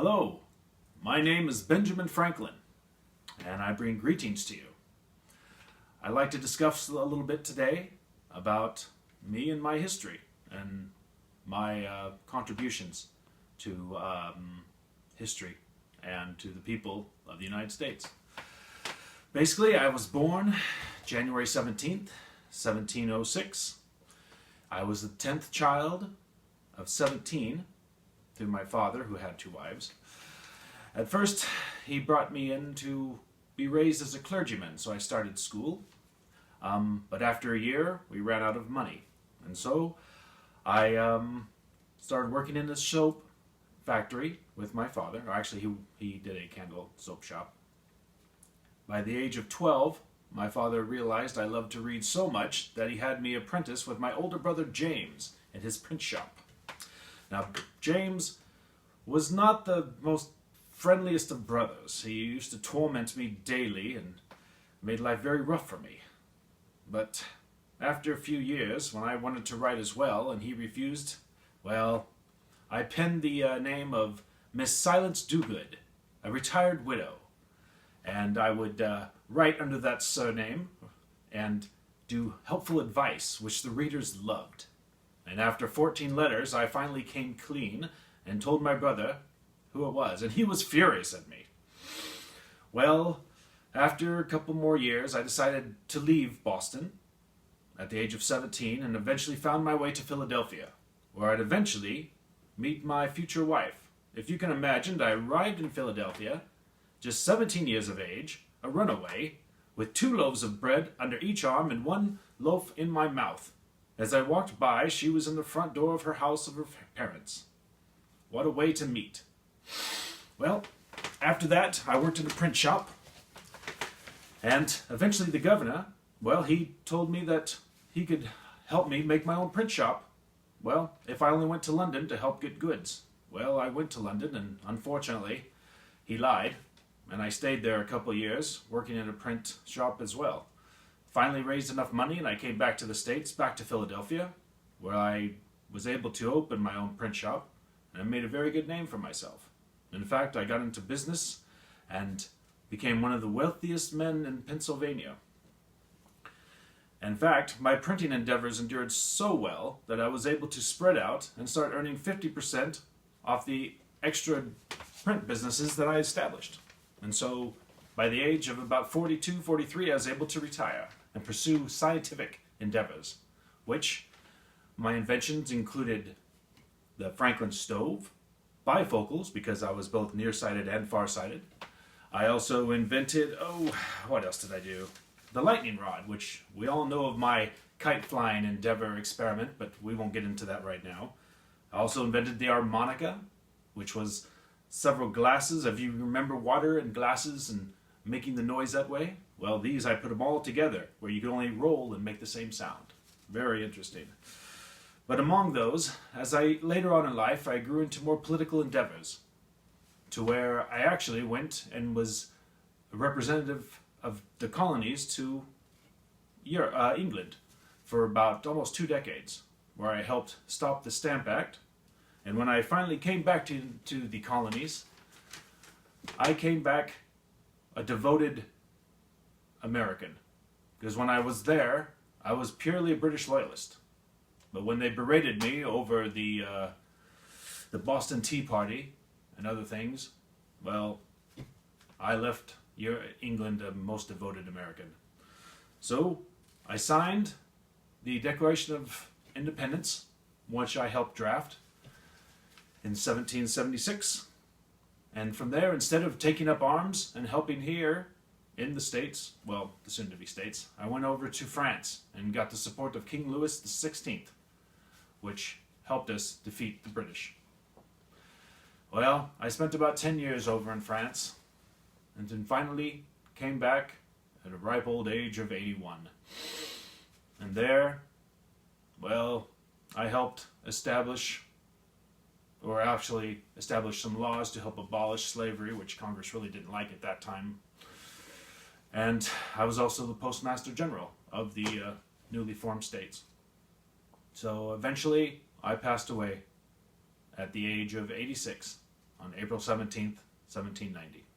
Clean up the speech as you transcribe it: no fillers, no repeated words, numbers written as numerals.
Hello, my name is Benjamin Franklin, and I bring greetings to you. I'd like to discuss a little bit today about me and my history and my contributions to history and to the people of the United States. Basically, I was born January 17th, 1706. I was the 10th child of 17 through my father, who had 2 wives. At first, he brought me in to be raised as a clergyman, so I started school. But after a year, we ran out of money. And so I started working in a soap factory with my father. Or actually, he did a candle soap shop. By the age of 12, my father realized I loved to read so much that he had me apprentice with my older brother James in his print shop. Now, James was not the most friendliest of brothers. He used to torment me daily and made life very rough for me. But after a few years, when I wanted to write as well and he refused, well, I penned the name of Miss Silence Dogood, a retired widow. And I would write under that surname and do helpful advice, which the readers loved. And after 14 letters, I finally came clean and told my brother who it was, and he was furious at me. Well, after a couple more years, I decided to leave Boston at the age of 17 and eventually found my way to Philadelphia, where I'd eventually meet my future wife. If you can imagine, I arrived in Philadelphia, just 17 years of age, a runaway, with 2 loaves of bread under each arm and 1 loaf in my mouth. As I walked by, she was in the front door of her house of her parents. What a way to meet. Well, after that, I worked in a print shop, and eventually the governor, well, he told me that he could help me make my own print shop. Well, if I only went to London to help get goods. Well, I went to London, and unfortunately, he lied, and I stayed there a couple of years, working in a print shop as well. Finally raised enough money, and I came back to the States, back to Philadelphia, where I was able to open my own print shop, and I made a very good name for myself. In fact, I got into business and became one of the wealthiest men in Pennsylvania. In fact, my printing endeavors endured so well that I was able to spread out and start earning 50% off the extra print businesses that I established. And so, by the age of about 42, 43, I was able to retire and pursue scientific endeavors, which my inventions included the Franklin stove, bifocals, because I was both nearsighted and farsighted. I also invented, what else did I do? The lightning rod, which we all know of my kite flying endeavor experiment, but we won't get into that right now. I also invented the harmonica, which was several glasses. If you remember water and glasses and making the noise that way, well, these I put them all together where you can only roll and make the same sound. Very interesting. But among those, as I later on in life, I grew into more political endeavors, to where I actually went and was a representative of the colonies to England for about almost 2 decades, where I helped stop the Stamp Act. And when I finally came back to the colonies, I came back a devoted American. Because when I was there, I was purely a British loyalist. But when they berated me over the Boston Tea Party and other things, well, I left England a most devoted American. So I signed the Declaration of Independence, which I helped draft in 1776. And from there, instead of taking up arms and helping here in the States, well, the soon-to-be States, I went over to France and got the support of King Louis XVI, which helped us defeat the British. Well, I spent about 10 years over in France, and then finally came back at a ripe old age of 81. And there, well, I helped establish some laws to help abolish slavery, which Congress really didn't like at that time. And I was also the Postmaster General of the newly formed states. So eventually, I passed away at the age of 86 on April 17th, 1790.